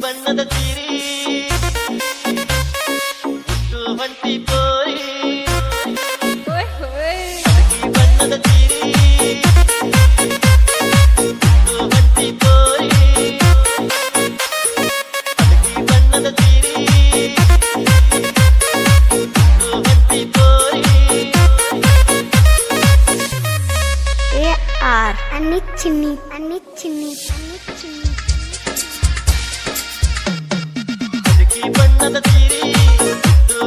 ಬಣ್ಣದ ಸೀರಿ ಹೊಂಟಿ ಪೋರಿ ಬಣ್ಣದ ಸೀರಿ ಹೊಂಟಿ ಪೋರಿ ಬಣ್ಣದ ಸೀರಿ ಹೊಂಟಿ ಪೋರಿ AR Anichini ಬಣ್ಣದ ಸೀರಿ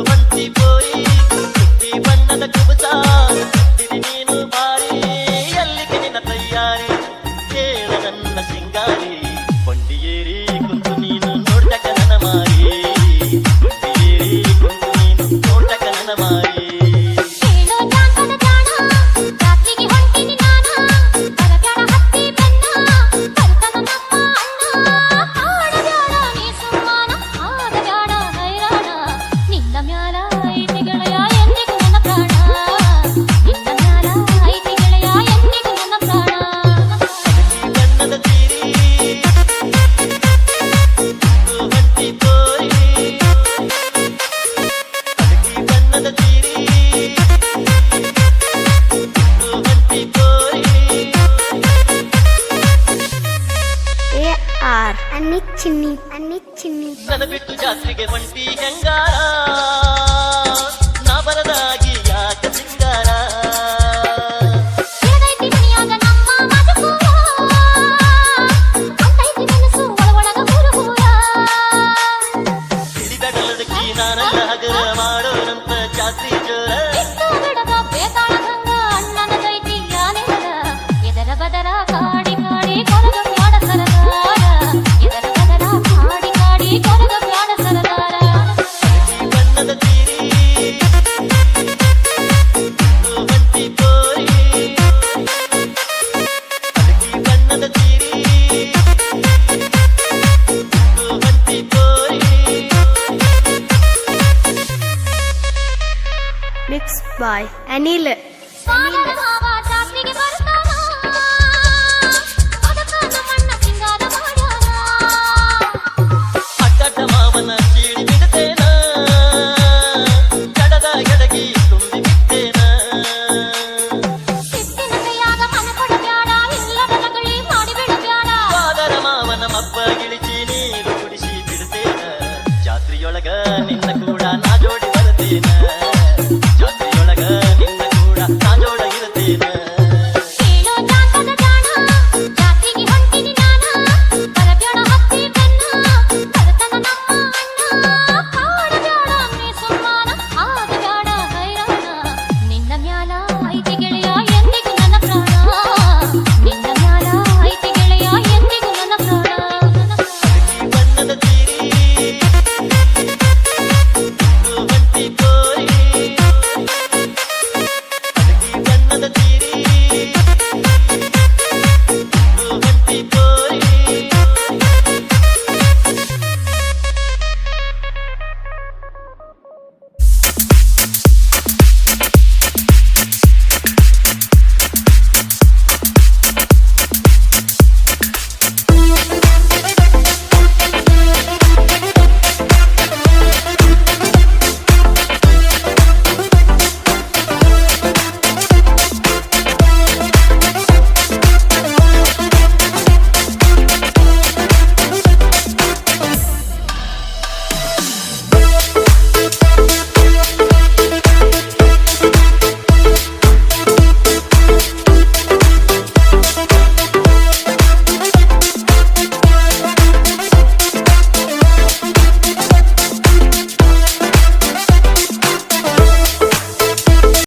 ಹೊಂಟಿ ಪೋರಿ ಬಣ್ಣದ ಕುಬಸ ನೀನು ಬಾರಿ ಎಲ್ಲಿಗೆ ನಿನ್ನ ತಯ್ಯಾರಿ ಕೇಳ ನನ್ನ ಸಿಂಗಾರಿ ಕೊಂಡಿಯೇರಿ ಕುಂತು ನೀನು ನೋಡ್ತಕ ನನ್ನ ಮಾರಿ ಕೊಂಡಿಯೇರಿ ಕುಂತು ನೀನು ನೋಡ್ತಕ ನನ್ನ ಮಾರಿ AR Anichini ನನ್ನ ಬಿಟ್ಟು ಜಾತ್ರೆಗೆ ಒಂಟಿ ಹೆಂಗಾರ ನಾ ಬರದಾಗಿ ಯಾಕ ಸಿಂಗಾರ ಹಿಡಿದಡಲದಕ್ಕಿ ನಾನಲ್ಲ ಹಗರ ಮಾಡೋಣಂತ ಜಾತ್ರೆ ಜೋರ ಬಣ್ಣದ ಸೀರಿ ಹೊಂಟಿ ಪೋರಿ ಬಣ್ಣದ ಸೀರಿ ಹೊಂಟಿ ಪೋರಿ Mixed by Anil.